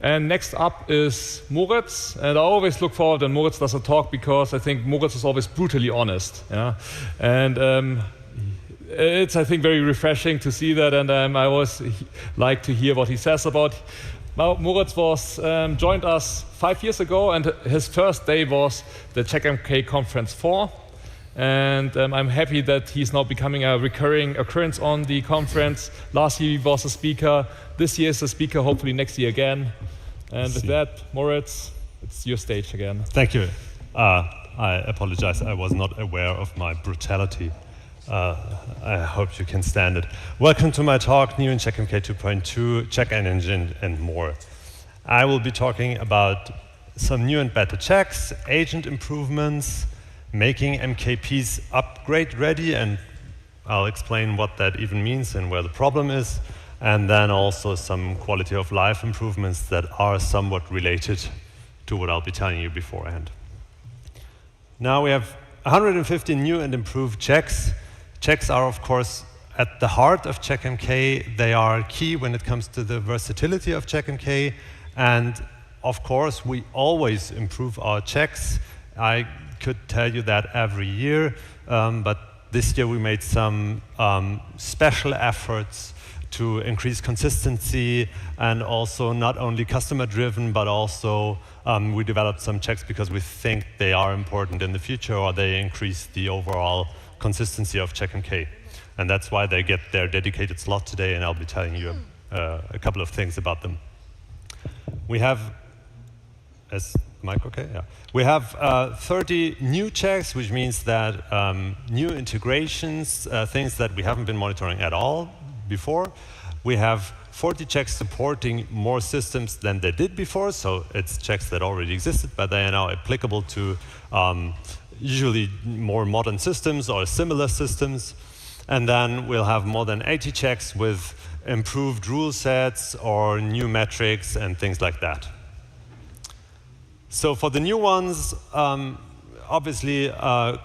And next up is Moritz. And I always look forward when Moritz does a talk because I think Moritz is always brutally honest. Yeah? And it's, I think, very refreshing to see that. And I always like to hear what he says about. Moritz joined us 5 years ago, and his first day was the Checkmk Conference 4. And I'm happy that he's now becoming a recurring occurrence on the conference. Last year he was a speaker. This year is a speaker, hopefully next year again. And with that, Moritz, it's your stage again. Thank you. I apologize, I was not aware of my brutality. I hope you can stand it. Welcome to my talk, New in Checkmk 2.2, Check Engine and more. I will be talking about some new and better checks, agent improvements, making MKPs upgrade ready, and I'll explain what that even means and where the problem is, and then also some quality of life improvements that are somewhat related to what I'll be telling you beforehand. Now we have 150 new and improved checks. Checks are, of course, at the heart of Checkmk. They are key when it comes to the versatility of Checkmk. And, of course, we always improve our checks. I could tell you that every year. But this year we made some special efforts to increase consistency, and also not only customer-driven, but also we developed some checks because we think they are important in the future, or they increase the overall consistency of Checkmk. And that's why they get their dedicated slot today, and I'll be telling you a couple of things about them. We have, okay? Yeah. We have 30 new checks, which means that new integrations, things that we haven't been monitoring at all before. We have 40 checks supporting more systems than they did before, so it's checks that already existed, but they are now applicable to usually more modern systems or similar systems. And then we'll have more than 80 checks with improved rule sets or new metrics and things like that. So for the new ones, obviously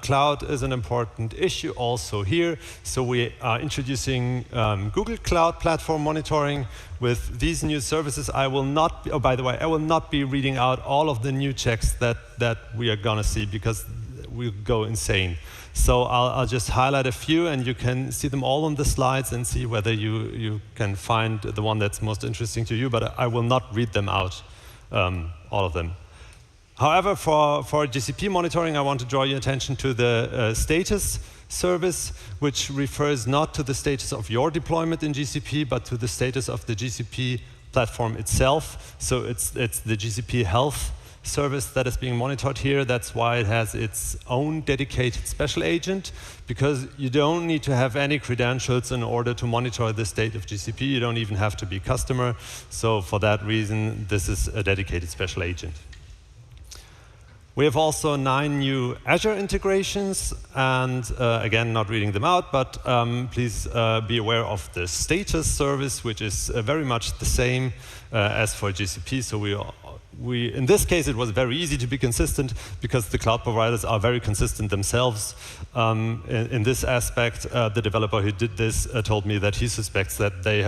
cloud is an important issue also here. So we are introducing Google Cloud Platform Monitoring with these new services. I will not, oh, by the way, I will not be reading out all of the new checks that we are gonna see because we'll go insane. So I'll just highlight a few, and you can see them all on the slides and see whether you can find the one that's most interesting to you, but I will not read them out, all of them. However, for GCP monitoring, I want to draw your attention to the status service, which refers not to the status of your deployment in GCP, but to the status of the GCP platform itself. So it's the GCP health service that is being monitored here. That's why it has its own dedicated special agent, because you don't need to have any credentials in order to monitor the state of GCP. You don't even have to be a customer. So for that reason, this is a dedicated special agent. We have also 9 new Azure integrations, and again, not reading them out, but please be aware of the status service, which is very much the same as for GCP. So in this case, it was very easy to be consistent because the cloud providers are very consistent themselves. In this aspect, the developer who did this told me that he suspects that they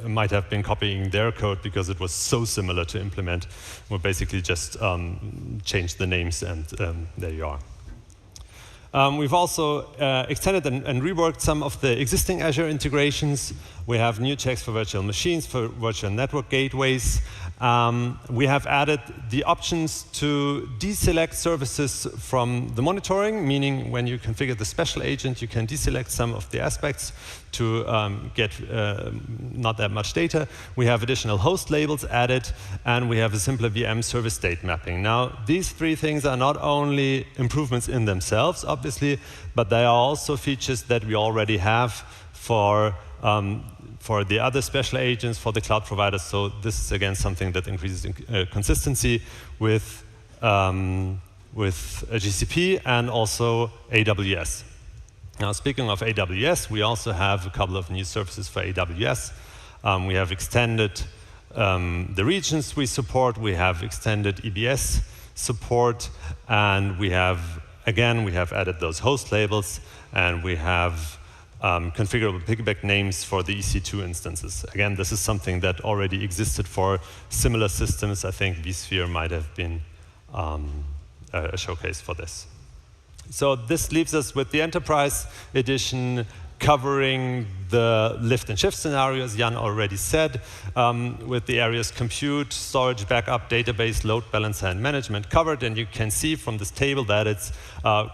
might have been copying their code because it was so similar to implement. We basically just changed the names, and there you are. We've also extended and reworked some of the existing Azure integrations. We have new checks for virtual machines, for virtual network gateways. We have added the options to deselect services from the monitoring, meaning when you configure the special agent, you can deselect some of the aspects to get not that much data. We have additional host labels added, and we have a simpler VM service state mapping. Now, these 3 things are not only improvements in themselves, obviously, but they are also features that we already have for the other special agents, for the cloud providers. So this is, again, something that increases consistency with GCP and also AWS. Now, speaking of AWS, we also have a couple of new services for AWS. We have extended the regions we support. We have extended EBS support, and we have added those host labels, and we have configurable piggyback names for the EC2 instances. Again, this is something that already existed for similar systems. I think vSphere might have been a showcase for this. So this leaves us with the Enterprise Edition covering the lift and shift scenarios Jan already said, with the areas compute, storage, backup, database, load balancer, and management covered. And you can see from this table that it's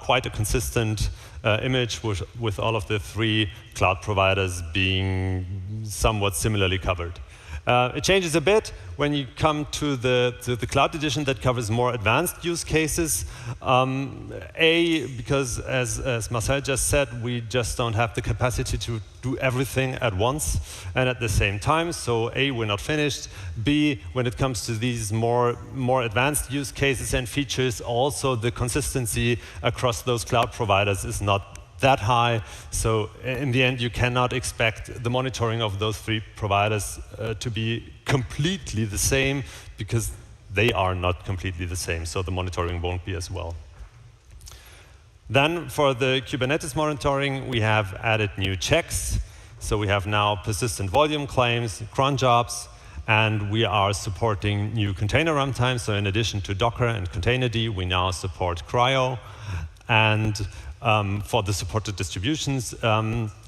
quite a consistent image with all of the 3 cloud providers being somewhat similarly covered. It changes a bit when you come to the Cloud Edition that covers more advanced use cases. Because as Marcel just said, we just don't have the capacity to do everything at once and at the same time. So A, we're not finished. B, when it comes to these more advanced use cases and features, also the consistency across those cloud providers is not that high. So in the end, you cannot expect the monitoring of those 3 providers to be completely the same, because they are not completely the same. So the monitoring won't be as well. Then for the Kubernetes monitoring, we have added new checks. So we have now persistent volume claims, cron jobs, and we are supporting new container runtime. So in addition to Docker and Containerd, we now support CRI-O. And for the supported distributions,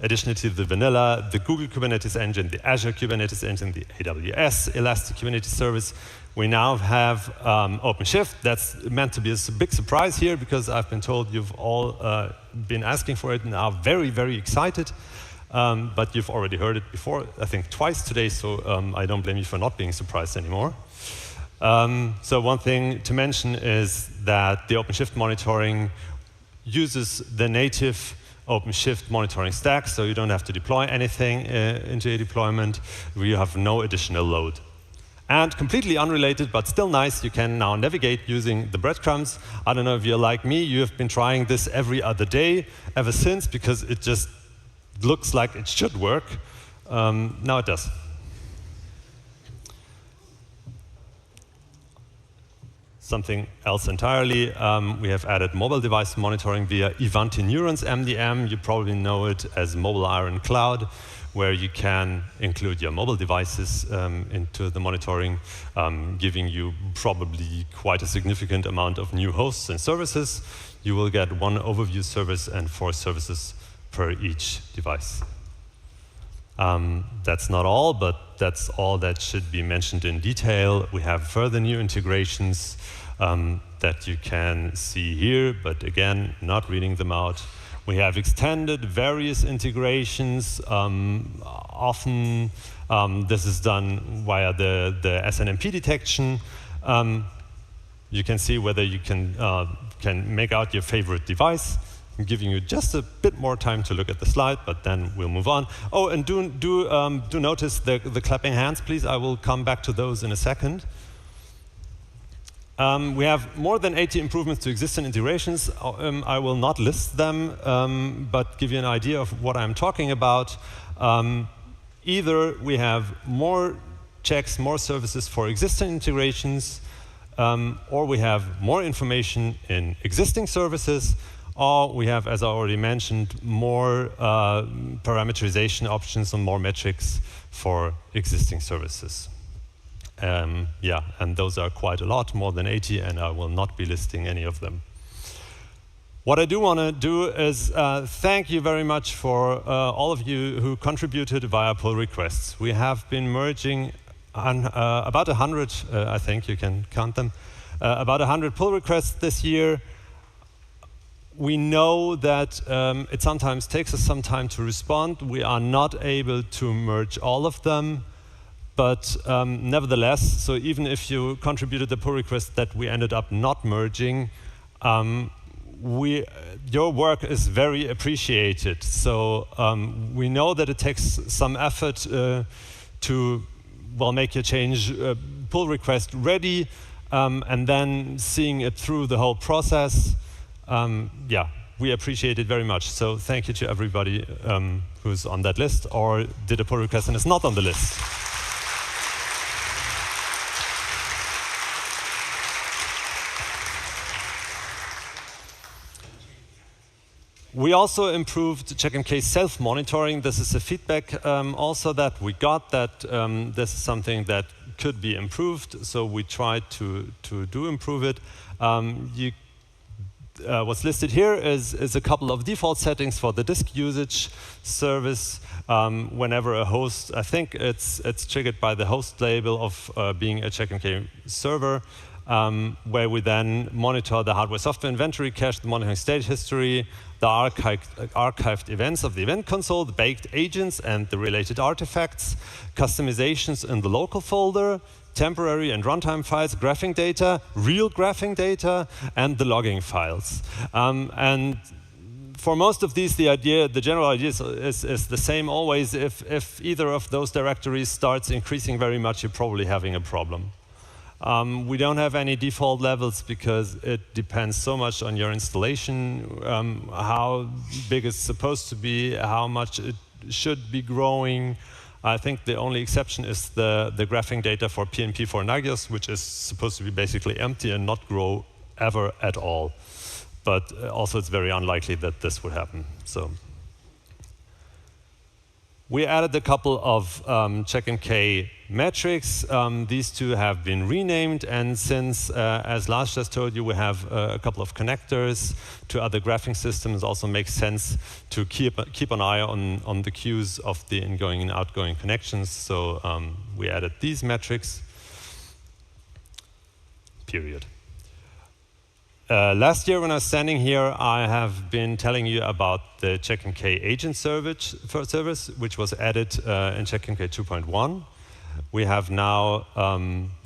additionally to the vanilla, the Google Kubernetes engine, the Azure Kubernetes engine, the AWS Elastic Kubernetes service, we now have OpenShift. That's meant to be a big surprise here, because I've been told you've all been asking for it and are very, very excited. But you've already heard it before, I think twice today, so I don't blame you for not being surprised anymore. So one thing to mention is that the OpenShift monitoring uses the native OpenShift monitoring stack, so you don't have to deploy anything into a deployment. You have no additional load. And completely unrelated, but still nice, you can now navigate using the breadcrumbs. I don't know if you're like me, you have been trying this every other day ever since, because it just looks like it should work. Now it does. Something else entirely, we have added mobile device monitoring via Ivanti Neurons MDM. You probably know it as Mobile Iron Cloud, where you can include your mobile devices into the monitoring, giving you probably quite a significant amount of new hosts and services. You will get 1 overview service and 4 services per each device. That's not all, but that's all that should be mentioned in detail. We have further new integrations that you can see here, but again, not reading them out. We have extended various integrations. Often this is done via the SNMP detection. You can see whether you can make out your favorite device. I'm giving you just a bit more time to look at the slide, but then we'll move on. Oh, and do notice the clapping hands, please. I will come back to those in a second. We have more than 80 improvements to existing integrations. I will not list them, but give you an idea of what I'm talking about. Either we have more checks, more services for existing integrations, or we have more information in existing services, or we have, as I already mentioned, more parameterization options and more metrics for existing services. Yeah, and those are quite a lot, more than 80, and I will not be listing any of them. What I do want to do is thank you very much for all of you who contributed via pull requests. We have been merging on, about 100, I think you can count them, about 100 pull requests this year. We know that it sometimes takes us some time to respond. We are not able to merge all of them. But nevertheless, so even if you contributed the pull request that we ended up not merging, your work is very appreciated. So we know that it takes some effort to make your change pull request ready, and then seeing it through the whole process. Yeah, we appreciate it very much. So thank you to everybody who's on that list or did a pull request and is not on the list. We also improved Checkmk self-monitoring. This is a feedback also that we got, that this is something that could be improved, so we tried to improve it. What's listed here is a couple of default settings for the disk usage service. Whenever a host, I think it's triggered by the host label of being a Checkmk server, where we then monitor the hardware-software inventory cache, the monitoring state history, the archived events of the event console, the baked agents and the related artifacts, customizations in the local folder, temporary and runtime files, graphing data, real graphing data, and the logging files. And for most of these, the general idea is the same always. If either of those directories starts increasing very much, you're probably having a problem. We don't have any default levels because it depends so much on your installation, how big it's supposed to be, how much it should be growing. I think the only exception is the graphing data for PNP for Nagios, which is supposed to be basically empty and not grow ever at all. But also it's very unlikely that this would happen. So we added a couple of Checkmk metrics. These two have been renamed, and since, as Lars just told you, we have a couple of connectors to other graphing systems, it also makes sense to keep an eye on the queues of the ingoing and outgoing connections. So we added these metrics, period. Last year when I was standing here, I have been telling you about the Checkmk agent service, which was added in Checkmk 2.1. We have now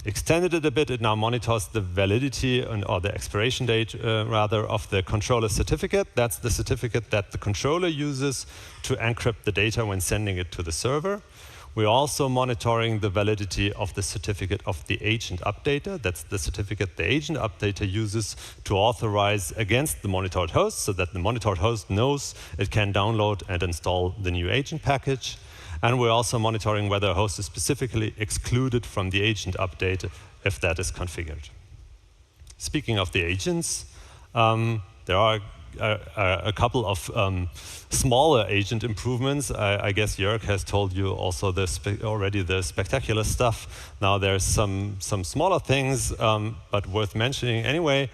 extended it a bit. It now monitors the validity or the expiration date, rather, of the controller certificate. That's the certificate that the controller uses to encrypt the data when sending it to the server. We're also monitoring the validity of the certificate of the agent updater. That's the certificate the agent updater uses to authorize against the monitored host, so that the monitored host knows it can download and install the new agent package. And we're also monitoring whether a host is specifically excluded from the agent update if that is configured. Speaking of the agents, there are a couple of smaller agent improvements. I guess Jörg has told you also already the spectacular stuff. Now there's some smaller things, but worth mentioning anyway.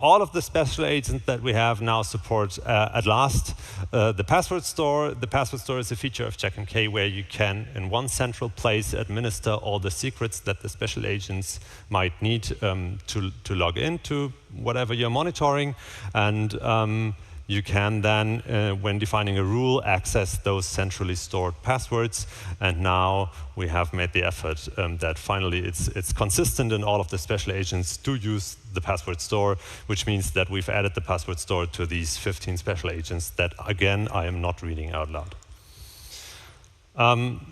All of the special agents that we have now support, at last, the password store. The password store is a feature of Checkmk where you can, in one central place, administer all the secrets that the special agents might need to log into whatever you're monitoring. And you can then, when defining a rule, access those centrally stored passwords. And now we have made the effort that finally it's consistent, and all of the special agents do use the password store, which means that we've added the password store to these 15 special agents that, again, I am not reading out loud.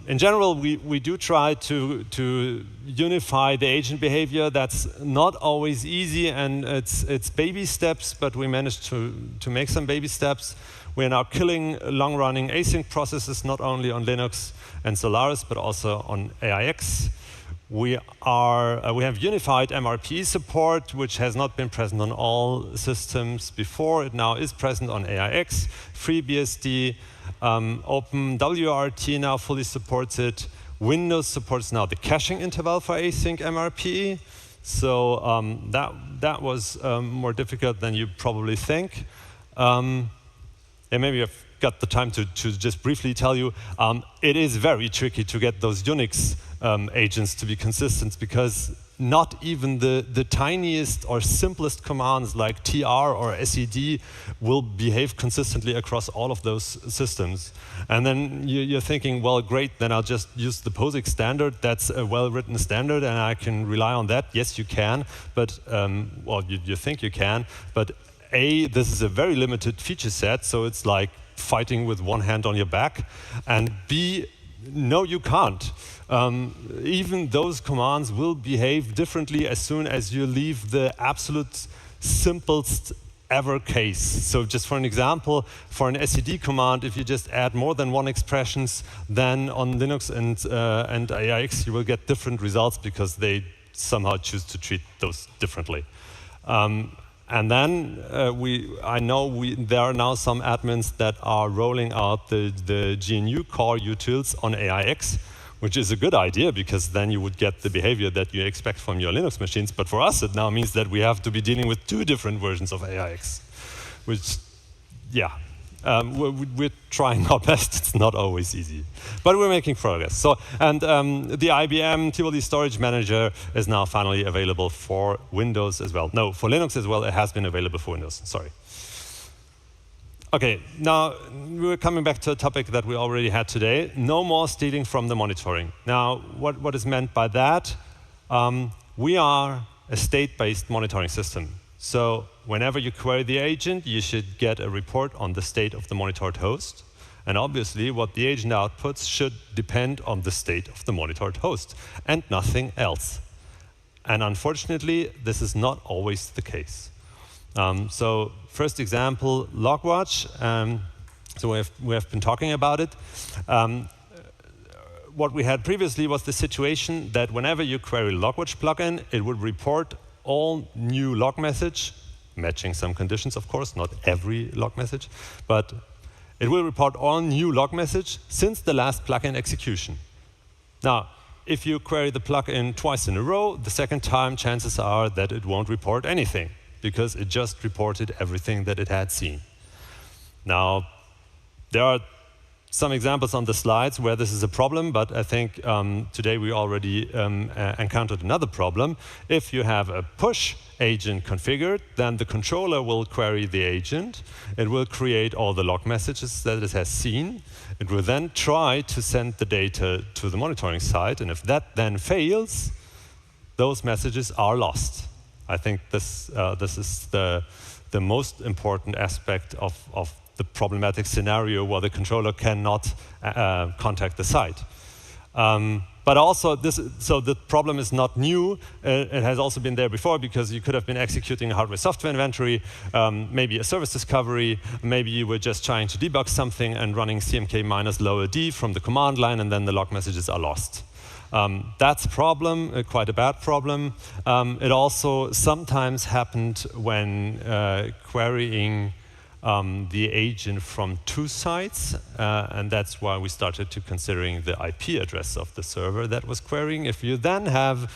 In general, we do try to unify the agent behavior. That's not always easy, and it's baby steps, but we managed to make some baby steps. We're now killing long-running async processes, not only on Linux and Solaris, but also on AIX. We have unified MRP support, which has not been present on all systems before. It now is present on AIX, FreeBSD. OpenWRT now fully supports it. Windows supports now the caching interval for async MRP. So that was more difficult than you probably think. And maybe I've got the time to just briefly tell you, it is very tricky to get those Unix agents to be consistent, because not even the tiniest or simplest commands like tr or sed will behave consistently across all of those systems. And then you're thinking, well, great, then I'll just use the POSIX standard. That's a well-written standard, and I can rely on that. Yes, you can, but, well, you think you can, but A, this is a very limited feature set, so it's like fighting with one hand on your back, and B, no, you can't. Even those commands will behave differently as soon as you leave the absolute simplest ever case. So just for an example, for an sed command, if you just add more than one expressions, then on Linux and AIX you will get different results because they somehow choose to treat those differently. And then I know there are now some admins that are rolling out the GNU core utils on AIX, which is a good idea because then you would get the behavior that you expect from your Linux machines. But for us, it now means that we have to be dealing with 2 different versions of AIX, which, yeah, we're trying our best. It's not always easy, but we're making progress. So, and the IBM Tivoli Storage Manager is now finally available for Windows as well. No, for Linux as well. It has been available for Windows. Sorry. Okay, now we're coming back to a topic that we already had today. No more stealing from the monitoring. Now, what is meant by that? We are a state-based monitoring system. So whenever you query the agent, you should get a report on the state of the monitored host. And obviously, what the agent outputs should depend on the state of the monitored host and nothing else. And unfortunately, this is not always the case. So first example, Logwatch. So we have been talking about it. What we had previously was the situation that whenever you query Logwatch plugin, it would report all new log message, matching some conditions, of course, not every log message, but it will report all new log message since the last plugin execution. Now, if you query the plugin twice in a row, the second time chances are that it won't report anything, because it just reported everything that it had seen. Now, there are some examples on the slides where this is a problem, but I think today we already encountered another problem. If you have a push agent configured, then the controller will query the agent. It will create all the log messages that it has seen. It will then try to send the data to the monitoring site, and if that then fails, those messages are lost. I think this is the most important aspect of the problematic scenario where the controller cannot contact the site. But also, so the problem is not new. It has also been there before because you could have been executing a hardware-software inventory, maybe a service discovery, maybe you were just trying to debug something and running CMK minus lower D from the command line, and then the log messages are lost. That's a problem, quite a bad problem. It also sometimes happened when querying the agent from 2 sites, and that's why we started to considering the IP address of the server that was querying. If you then have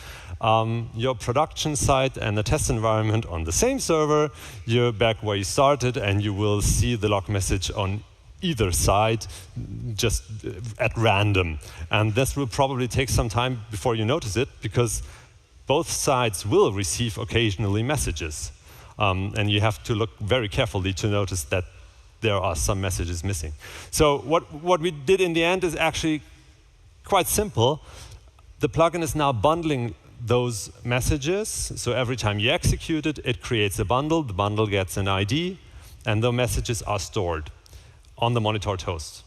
your production site and the test environment on the same server, you're back where you started, and you will see the log message on either side just at random. And this will probably take some time before you notice it, because both sides will receive occasionally messages. And you have to look very carefully to notice that there are some messages missing. So what we did in the end is actually quite simple. The plugin is now bundling those messages. So every time you execute it, it creates a bundle. The bundle gets an ID, and the messages are stored on the monitored host.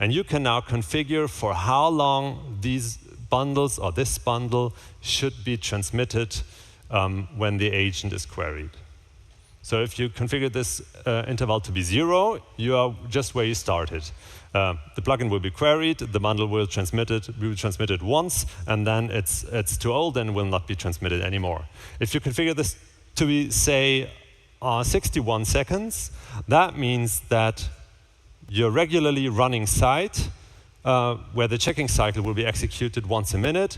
And you can now configure for how long these bundles or this bundle should be transmitted when the agent is queried. So if you configure this interval to be 0, you are just where you started. The plugin will be queried, the bundle will transmit it once, and then it's too old and will not be transmitted anymore. If you configure this to be, say, 61 seconds, that means that your regularly running site, where the checking cycle will be executed once a minute,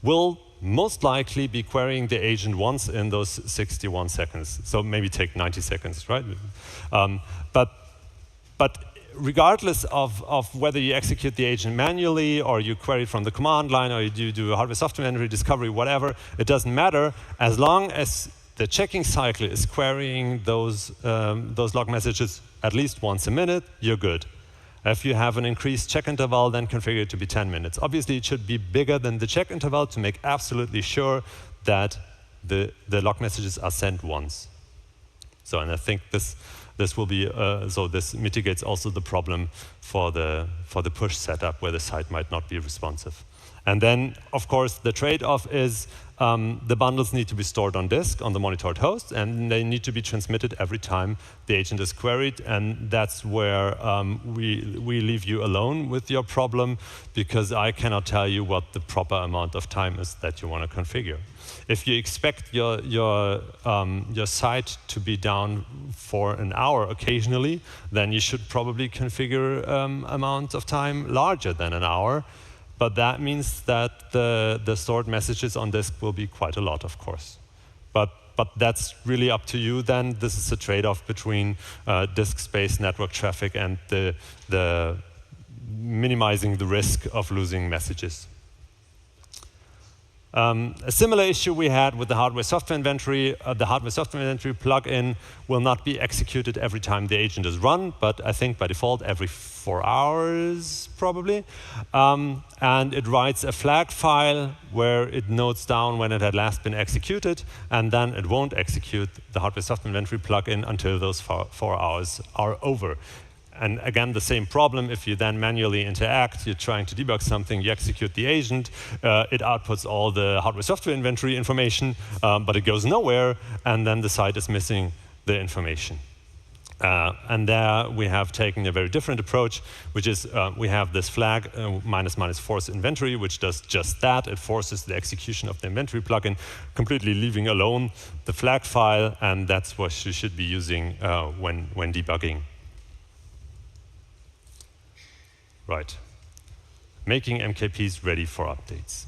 will most likely be querying the agent once in those 61 seconds. So maybe take 90 seconds, right? But regardless of whether you execute the agent manually or you query from the command line or you do a hardware-software inventory discovery, whatever, it doesn't matter as long as the checking cycle is querying those log messages at least once a minute, you're good. If you have an increased check interval, then configure it to be 10 minutes. Obviously, it should be bigger than the check interval to make absolutely sure that the log messages are sent once. So, and I think this will be so this mitigates also the problem for the push setup where the site might not be responsive. And then, of course, the trade-off is the bundles need to be stored on disk on the monitored host, and they need to be transmitted every time the agent is queried. And that's where we leave you alone with your problem, because I cannot tell you what the proper amount of time is that you want to configure. If you expect your site to be down for an hour occasionally, then you should probably configure amount of time larger than an hour. But that means that the stored messages on disk will be quite a lot, of course. But that's really up to you then. This is a trade-off between disk space, network traffic, and the minimizing the risk of losing messages. A similar issue we had with the hardware-software inventory. The hardware-software inventory plugin will not be executed every time the agent is run, but I think by default every 4 hours, probably. And it writes a flag file where it notes down when it had last been executed, and then it won't execute the hardware-software inventory plugin until those 4 hours are over. And again, the same problem. If you then manually interact, you're trying to debug something, you execute the agent, it outputs all the hardware-software inventory information, but it goes nowhere, and then the site is missing the information. And there we have taken a very different approach, which is we have this flag --force inventory, which does just that. It forces the execution of the inventory plugin, completely leaving alone the flag file, and that's what you should be using when debugging. Right. Making MKPs ready for updates.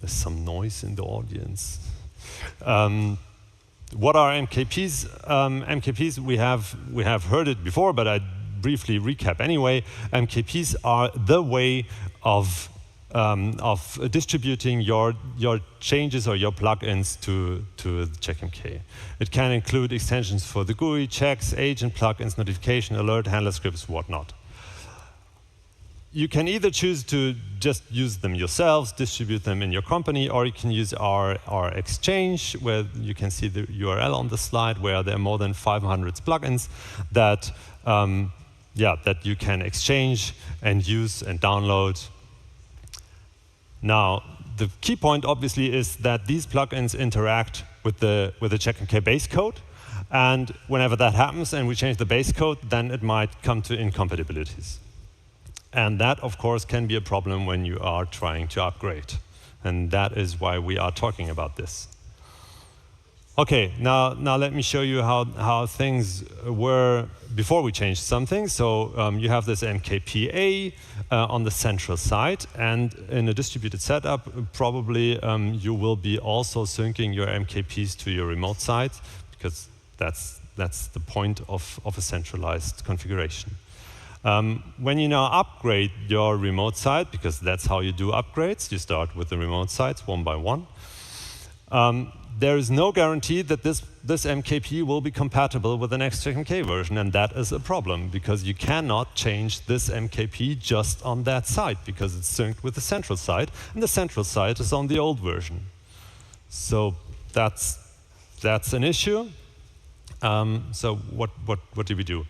There's some noise in the audience. What are MKPs? MKPs, we have heard it before, but I briefly recap anyway. MKPs are the way of distributing your changes or your plugins to Checkmk. It can include extensions for the GUI, checks, agent plugins, notification, alert, handler scripts, whatnot. You can either choose to just use them yourselves, distribute them in your company, or you can use our exchange, where you can see the URL on the slide, where there are more than 500 plugins that that you can exchange and use and download. Now, the key point obviously is that these plugins interact with the Checkmk base code, and whenever that happens and we change the base code, then it might come to incompatibilities. And that, of course, can be a problem when you are trying to upgrade. And that is why we are talking about this. Okay, now let me show you how things were before we changed something. So you have this MKPA on the central side, and in a distributed setup, probably you will be also syncing your MKPs to your remote site, because that's the point of a centralized configuration. When you now upgrade your remote site, because that's how you do upgrades, you start with the remote sites one by one. There is no guarantee that this MKP will be compatible with the next Checkmk version, and that is a problem, because you cannot change this MKP just on that site, because it's synced with the central site, and the central site is on the old version. So that's an issue. So what do we do?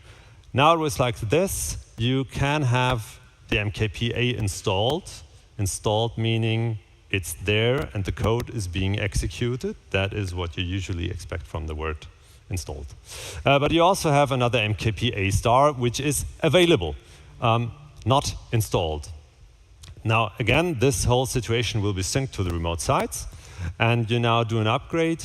Now it was like this. You can have the MKPA installed. Installed meaning it's there and the code is being executed. That is what you usually expect from the word installed. But you also have another MKPA star, which is available, not installed. Now, again, this whole situation will be synced to the remote sites, and you now do an upgrade,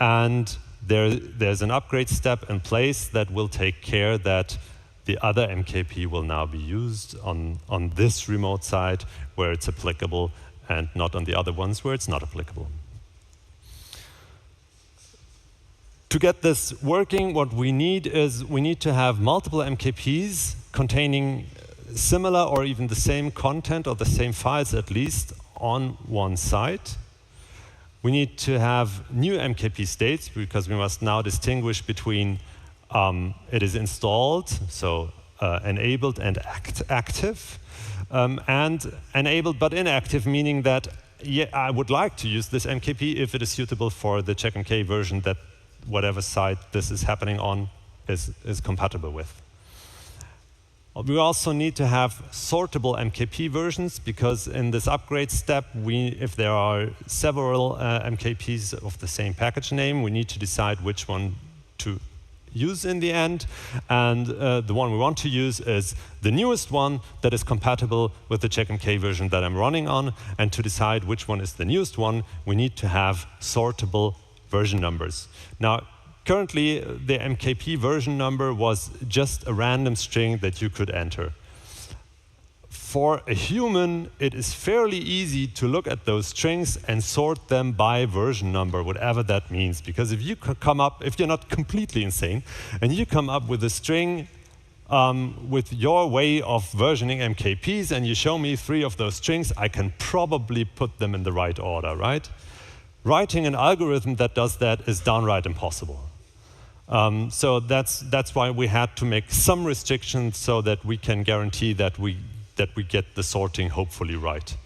and there's an upgrade step in place that will take care that the other MKP will now be used on this remote site where it's applicable, and not on the other ones where it's not applicable. To get this working, what we need is we need to have multiple MKPs containing similar or even the same content, or the same files at least, on one site. We need to have new MKP states, because we must now distinguish between it is installed, so enabled and active, and enabled but inactive, meaning that I would like to use this MKP if it is suitable for the Checkmk version that whatever site this is happening on is compatible with. We also need to have sortable MKP versions, because in this upgrade step, if there are several MKPs of the same package name, we need to decide which one to use in the end. And the one we want to use is the newest one that is compatible with the Checkmk version that I'm running on. And to decide which one is the newest one, we need to have sortable version numbers. Now, currently, the MKP version number was just a random string that you could enter. For a human, it is fairly easy to look at those strings and sort them by version number, whatever that means. Because if you come up, if you're not completely insane, and you come up with a string with your way of versioning MKPs, and you show me 3 of those strings, I can probably put them in the right order, right? Writing an algorithm that does that is downright impossible. So that's why we had to make some restrictions so that we can guarantee that we get the sorting hopefully right.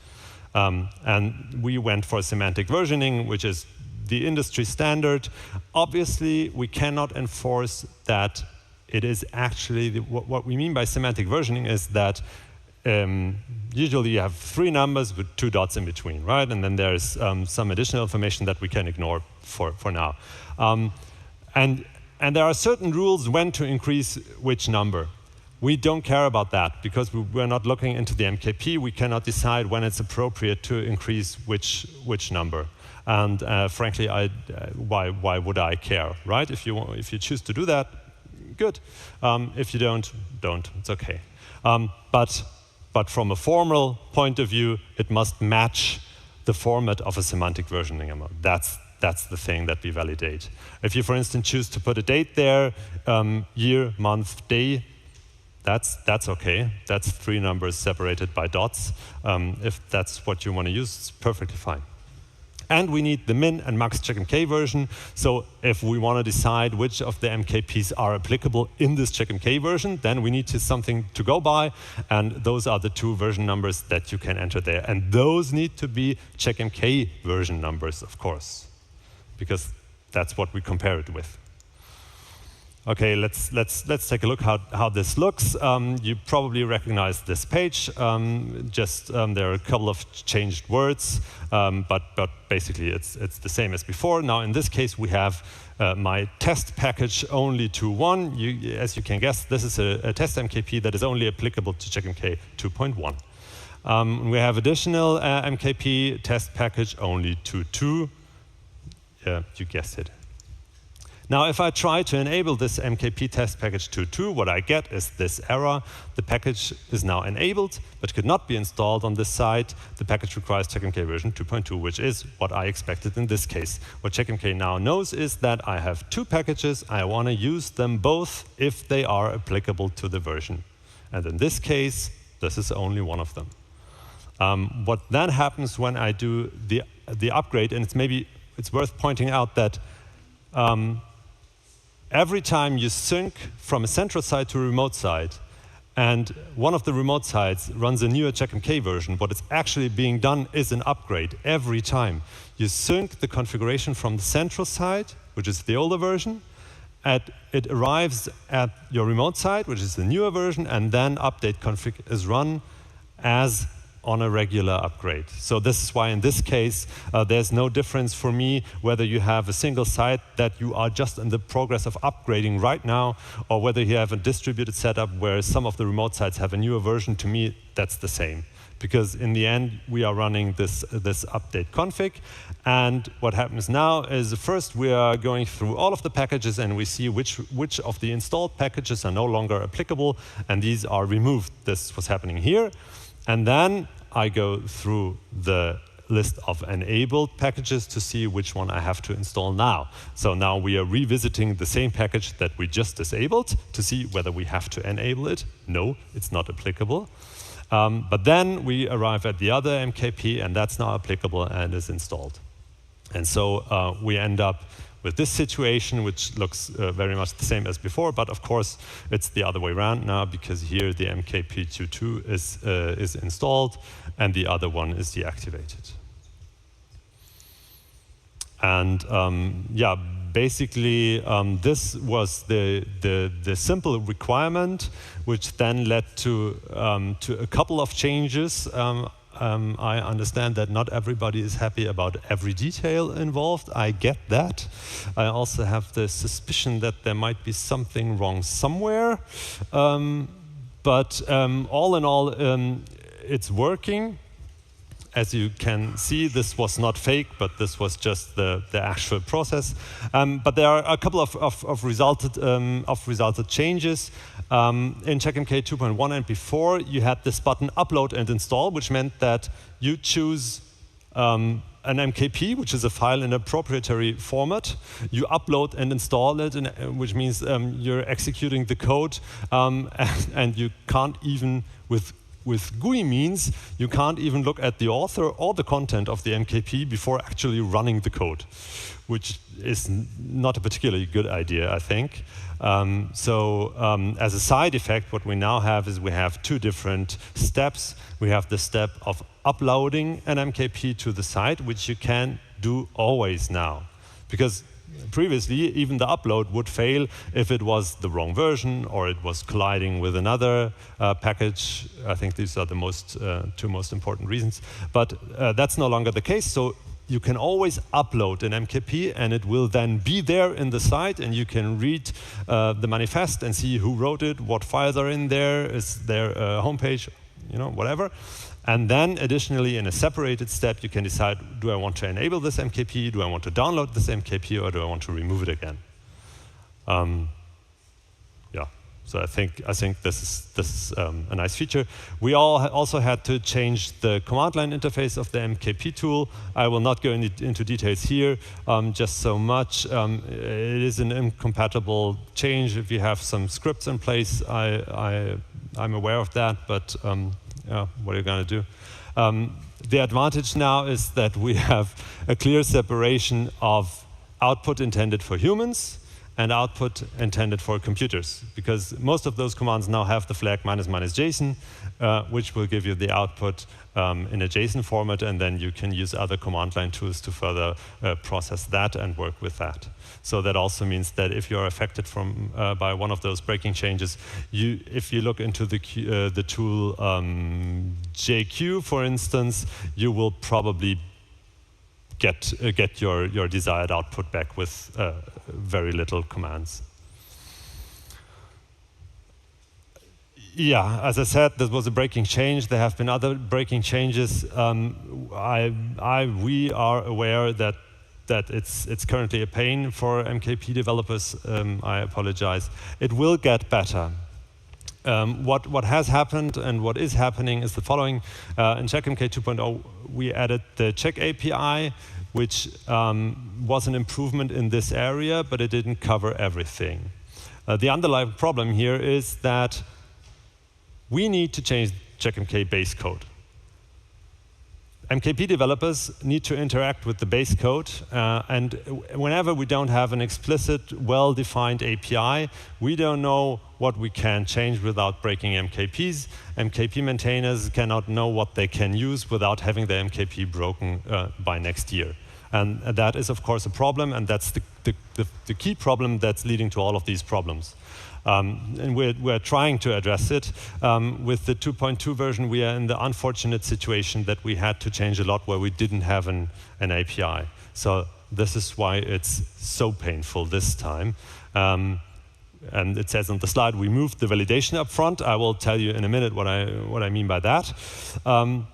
And we went for semantic versioning, which is the industry standard. Obviously, we cannot enforce that it is actually, what we mean by semantic versioning is that usually you have 3 numbers with 2 dots in between, right? And then there's some additional information that we can ignore for now. And there are certain rules when to increase which number. We don't care about that, because we're not looking into the MKP. We cannot decide when it's appropriate to increase which number. And frankly, why would I care, right? If you choose to do that, good. If you don't. It's okay. But from a formal point of view, it must match the format of a semantic versioning. That's the thing that we validate. If you, for instance, choose to put a date there, year, month, day, that's okay. That's 3 numbers separated by dots. If that's what you want to use, it's perfectly fine. And we need the min and max Checkmk version. So if we want to decide which of the MKPs are applicable in this Checkmk version, then we need something to go by. And those are the 2 version numbers that you can enter there. And those need to be Checkmk version numbers, of course, because that's what we compare it with. Okay, let's take a look how this looks. You probably recognize this page. There are a couple of changed words, but basically it's the same as before. Now in this case we have my test package only 2.1. As you can guess, this is a test MKP that is only applicable to Checkmk 2.1. We have additional MKP test package only 2.2. Yeah, you guessed it. Now, if I try to enable this MKP test package 2.2, what I get is this error. The package is now enabled, but could not be installed on this site. The package requires Checkmk version 2.2, which is what I expected in this case. What Checkmk now knows is that I have 2 packages. I want to use them both if they are applicable to the version. And in this case, this is only one of them. What then happens when I do the upgrade, and it's worth pointing out that every time you sync from a central site to a remote site, and one of the remote sites runs a newer Checkmk version, what is actually being done is an upgrade every time. You sync the configuration from the central site, which is the older version, and it arrives at your remote site, which is the newer version, and then update config is run as on a regular upgrade. So this is why in this case, there's no difference for me whether you have a single site that you are just in the progress of upgrading right now, or whether you have a distributed setup where some of the remote sites have a newer version. To me, that's the same. Because in the end, we are running this update config. And what happens now is first we are going through all of the packages and we see which of the installed packages are no longer applicable, and these are removed. This was happening here. And then I go through the list of enabled packages to see which one I have to install now. So now we are revisiting the same package that we just disabled to see whether we have to enable it. No, it's not applicable. But then we arrive at the other MKP, and that's now applicable and is installed. And so we end up with this situation, which looks very much the same as before, but of course it's the other way around now, because here the MKP 2.2 is installed and the other one is deactivated. And yeah, basically, this was the simple requirement, which then led to a couple of changes. I understand that not everybody is happy about every detail involved. I get that. I also have the suspicion that there might be something wrong somewhere. But all in all, it's working. As you can see, this was not fake, but this was just the actual process. But there are a couple of resulted changes. In Checkmk 2.1 and before, you had this button upload and install, which meant that you choose an MKP, which is a file in a proprietary format. You upload and install it, which means you're executing the code, and you can't even, with GUI means, you can't even look at the author or the content of the MKP before actually running the code, which is not a particularly good idea, I think. As a side effect, what we now have is we have two different steps. We have the step of uploading an MKP to the site, which you can do always now. Because previously, even the upload would fail if it was the wrong version or it was colliding with another package. I think these are the two most important reasons. But that's no longer the case. So you can always upload an MKP, and it will then be there in the site, and you can read the manifest and see who wrote it, what files are in there, is there a homepage, whatever. And then additionally, in a separated step, you can decide, do I want to enable this MKP, do I want to download this MKP, or do I want to remove it again? Yeah, so I think this is a nice feature. We also had to change the command line interface of the MKP tool. I will not go into details here, just so much. It is an incompatible change. If you have some scripts in place, I'm aware of that, but yeah, what are you going to do? The advantage now is that we have a clear separation of output intended for humans and output intended for computers, because most of those commands now have the flag --JSON, which will give you the output in a JSON format, and then you can use other command line tools to further process that and work with that. So that also means that if you are affected by one of those breaking changes, if you look into the tool JQ, for instance, you will probably get your desired output back with very little commands. Yeah, as I said, this was a breaking change. There have been other breaking changes. We are aware that it's currently a pain for MKP developers. I apologize. It will get better. What has happened and what is happening is the following. In Checkmk 2.0, we added the check API, which was an improvement in this area, but it didn't cover everything. The underlying problem here is that we need to change Checkmk base code. MKP developers need to interact with the base code, and whenever we don't have an explicit, well-defined API, we don't know what we can change without breaking MKPs. MKP maintainers cannot know what they can use without having the MKP broken by next year. And that is, of course, a problem, and that's the key problem that's leading to all of these problems. And we're trying to address it. With the 2.2 version, we are in the unfortunate situation that we had to change a lot where we didn't have an API. So this is why it's so painful this time. And it says on the slide, we moved the validation up front. I will tell you in a minute what I mean by that. In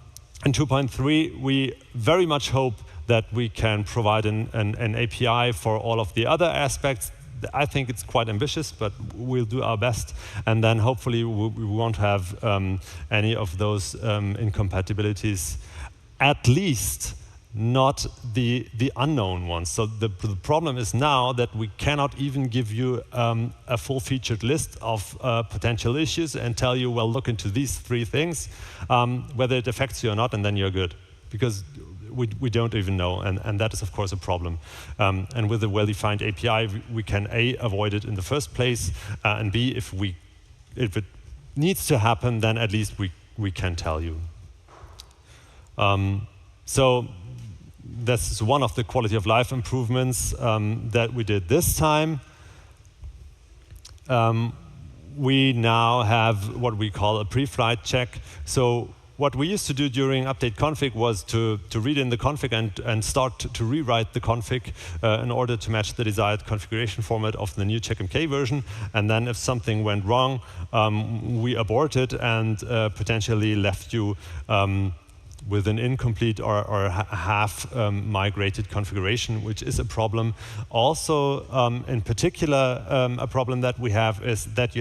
2.3, we very much hope that we can provide an API for all of the other aspects. I think it's quite ambitious, but we'll do our best. And then hopefully we won't have any of those incompatibilities, at least not the unknown ones. So the problem is now that we cannot even give you a full-featured list of potential issues and tell you, well, look into these 3 things, whether it affects you or not, and then you're good. Because we don't even know, and that is, of course, a problem. And with a well-defined API, we can A, avoid it in the first place, and B, if it needs to happen, then at least we can tell you. So this is one of the quality of life improvements that we did this time. We now have what we call a pre-flight check. So what we used to do during update config was to read in the config and start to rewrite the config in order to match the desired configuration format of the new Checkmk version. And then if something went wrong, we aborted and potentially left you with an incomplete or half migrated configuration, which is a problem. Also, in particular, a problem that we have is that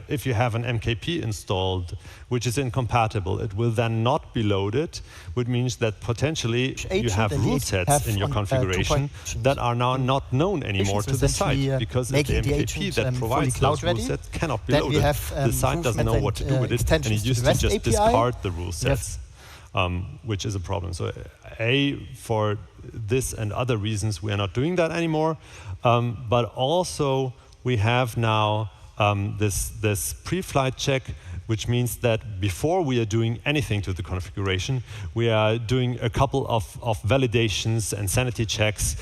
if you have an MKP installed, which is incompatible, it will then not be loaded, which means that potentially you have rule sets in your configuration that are now not known anymore to the site, because if the MKP that provides those rule sets cannot be loaded, the site doesn't know what to do with it, and it used to just discard the rule sets. Which is a problem. So for this and other reasons, we are not doing that anymore. But also, we have now this pre-flight check, which means that before we are doing anything to the configuration, we are doing a couple of validations and sanity checks,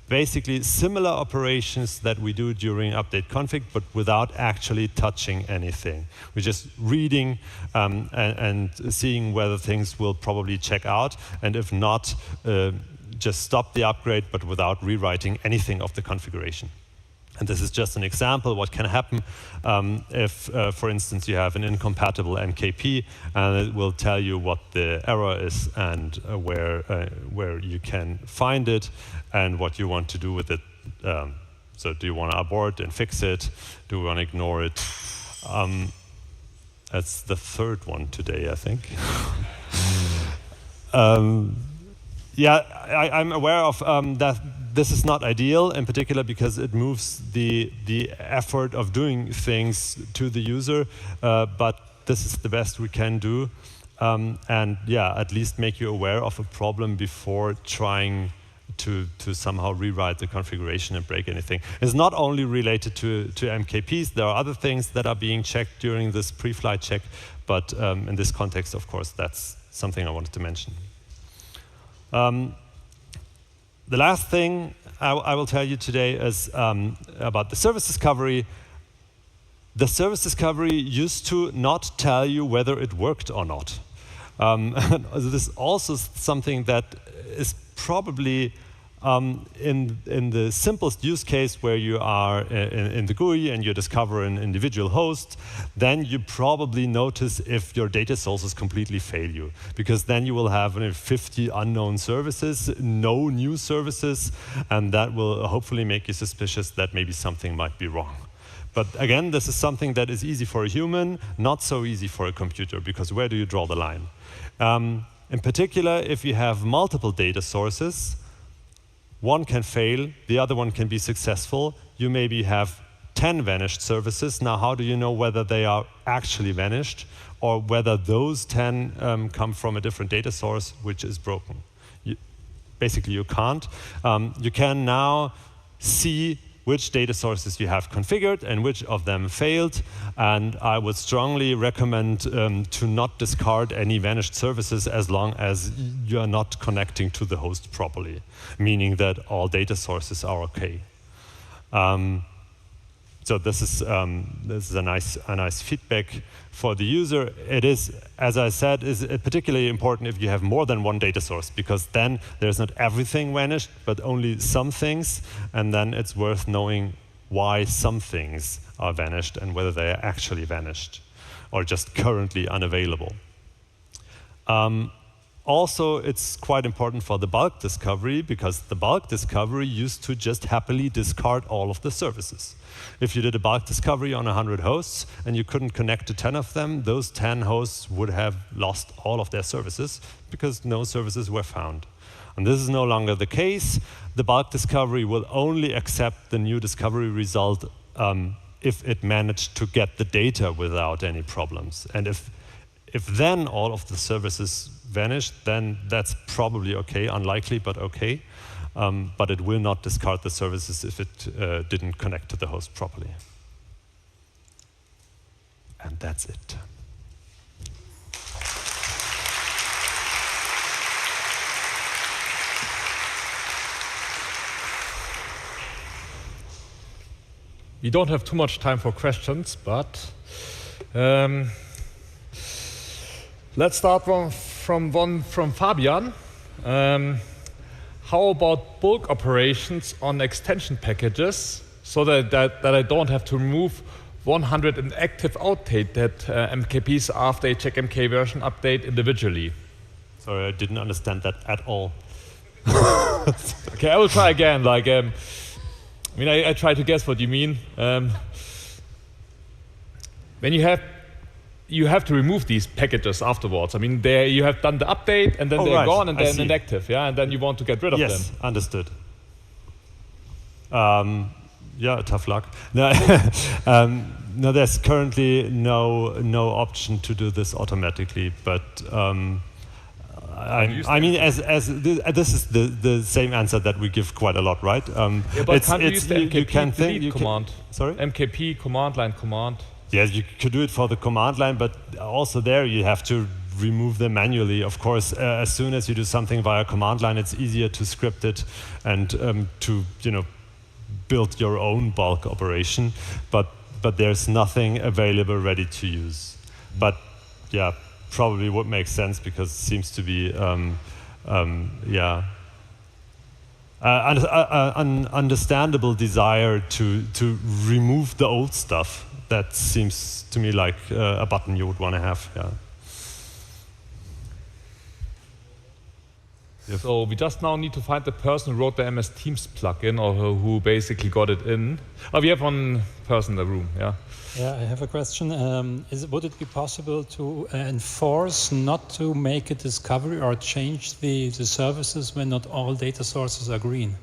basically similar operations that we do during update config, but without actually touching anything. We're just reading and seeing whether things will probably check out, and if not, just stop the upgrade, but without rewriting anything of the configuration. And this is just an example what can happen if, for instance, you have an incompatible MKP, and it will tell you what the error is and where you can find it and what you want to do with it. So do you want to abort and fix it? Do you want to ignore it? That's the third one today, I think. Yeah, I'm aware of that. This is not ideal, in particular because it moves the effort of doing things to the user, but this is the best we can do. And yeah, at least make you aware of a problem before trying to somehow rewrite the configuration and break anything. It's not only related to MKPs, there are other things that are being checked during this pre-flight check, but in this context, of course, that's something I wanted to mention. The last thing I will tell you today is about the service discovery. The service discovery used to not tell you whether it worked or not. This is also something that is probably in the simplest use case where you are in the GUI and you discover an individual host, then you probably notice if your data sources completely fail you, because then you will have 50 unknown services, no new services, and that will hopefully make you suspicious that maybe something might be wrong. But again, this is something that is easy for a human, not so easy for a computer, because where do you draw the line? In particular, if you have multiple data sources, one can fail, the other one can be successful. You maybe have 10 vanished services. Now, how do you know whether they are actually vanished or whether those 10 come from a different data source which is broken? Basically, you can't. You can now see which data sources you have configured and which of them failed. And I would strongly recommend to not discard any vanished services as long as you are not connecting to the host properly, meaning that all data sources are okay. So this is a nice feedback for the user. It is, as I said, is particularly important if you have more than one data source, because then there's not everything vanished, but only some things, and then it's worth knowing why some things are vanished and whether they are actually vanished or just currently unavailable. Also, it's quite important for the bulk discovery, because the bulk discovery used to just happily discard all of the services. If you did a bulk discovery on 100 hosts and you couldn't connect to 10 of them, those 10 hosts would have lost all of their services because no services were found. And this is no longer the case. The bulk discovery will only accept the new discovery result if it managed to get the data without any problems. And if then all of the services vanished, then that's probably okay, unlikely, but okay. But it will not discard the services if it didn't connect to the host properly. And that's it. we don't have too much time for questions, but let's start from one from Fabian. How about bulk operations on extension packages so that I don't have to remove 100 inactive outdated MKPs after a Checkmk version update individually? Sorry, I didn't understand that at all. Okay, I will try again. Like, I mean, I try to guess what you mean. When you have to remove these packages afterwards. I mean, you have done the update, and then they're gone, and then inactive, yeah, and then you want to get rid of them. Yes, understood. Yeah, tough luck. No, no, there's currently no option to do this automatically, but I mean, this is the same answer that we give quite a lot, right? Yeah, but can't you use the MKP delete command? Sorry? MKP command line command. Yes, you could do it for the command line, but also there you have to remove them manually. Of course, as soon as you do something via command line, it's easier to script it and to build your own bulk operation. But there's nothing available ready to use. But yeah, probably would make sense because it seems to be an understandable desire to remove the old stuff. That seems to me like a button you would want to have. Yeah. Yep. So we just now need to find the person who wrote the MS Teams plugin or who basically got it in. Oh, we have one person in the room. Yeah. Yeah, I have a question. Would it be possible to enforce not to make a discovery or change the services when not all data sources are green?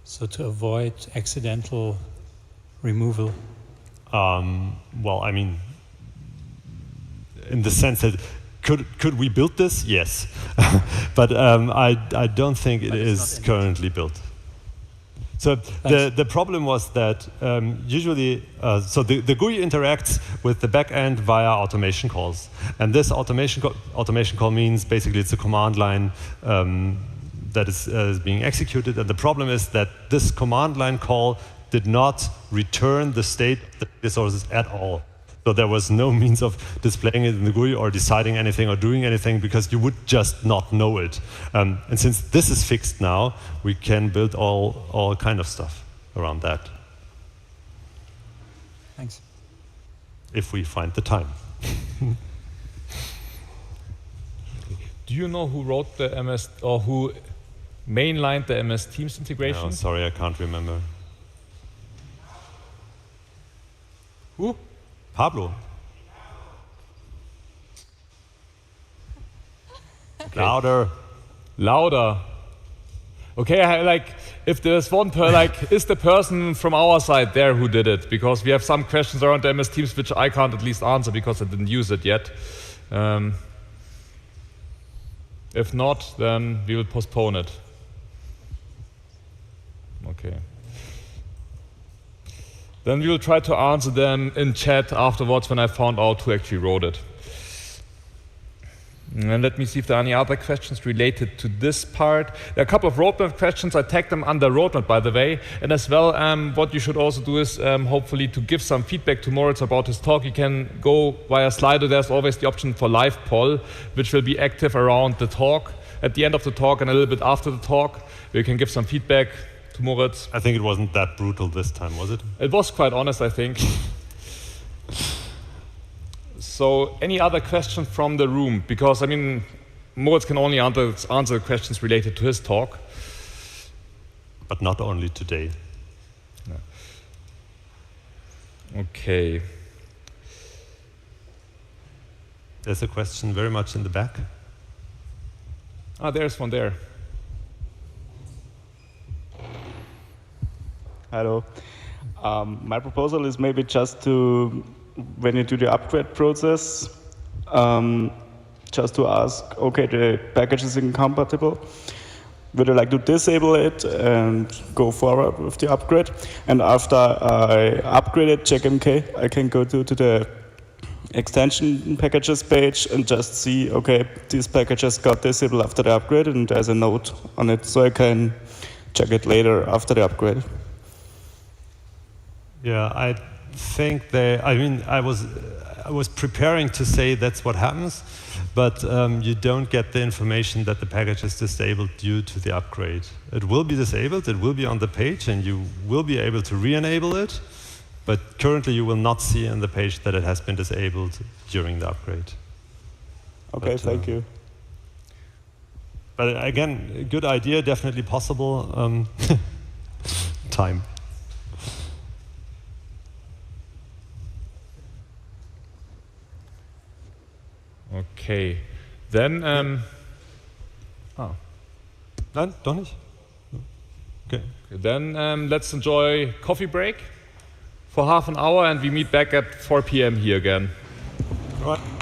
So to avoid accidental removal? Well, I mean, in the sense that could we build this? Yes, but I don't think it is currently built. So the problem was that usually, so the GUI interacts with the backend via automation calls, and this automation call means basically it's a command line that is being executed, and the problem is that this command line call did not return the state of the data sources at all. So there was no means of displaying it in the GUI or deciding anything or doing anything because you would just not know it. And since this is fixed now, we can build all kind of stuff around that. Thanks. If we find the time. Do you know who wrote the MS or who mainlined the MS Teams integration? No, sorry, I can't remember. Who? Pablo. Okay. Louder. Okay, like if there's one is the person from our side there who did it? Because we have some questions around the MS Teams which I can't at least answer because I didn't use it yet. If not, then we will postpone it. Okay. Then we will try to answer them in chat afterwards when I found out who actually wrote it. And let me see if there are any other questions related to this part. There are a couple of roadmap questions. I tagged them under roadmap, by the way. And as well, what you should also do is hopefully to give some feedback to Moritz about his talk. You can go via Slido. There's always the option for live poll, which will be active around the talk, at the end of the talk and a little bit after the talk. You can give some feedback to Moritz. I think it wasn't that brutal this time, was it? It was quite honest, I think. So, any other questions from the room? Because, I mean, Moritz can only answer questions related to his talk. But not only today. No. Okay. There's a question very much in the back. Ah, there's one there. Hello. My proposal is maybe just to, when you do the upgrade process, just to ask, okay, the package is incompatible. Would I like to disable it and go forward with the upgrade? And after I upgraded Checkmk, I can go to the extension packages page and just see, okay, these packages got disabled after the upgrade, and there's a note on it, so I can check it later after the upgrade. Yeah, I think they. I mean, I was preparing to say that's what happens, but you don't get the information that the package is disabled due to the upgrade. It will be disabled. It will be on the page, and you will be able to re-enable it. But currently, you will not see in the page that it has been disabled during the upgrade. Okay, But, thank you. But again, a good idea, definitely possible. Time. Okay, then. Nein, doch nicht? Okay. Then let's enjoy coffee break for half an hour, and we meet back at 4 p.m. here again. All right.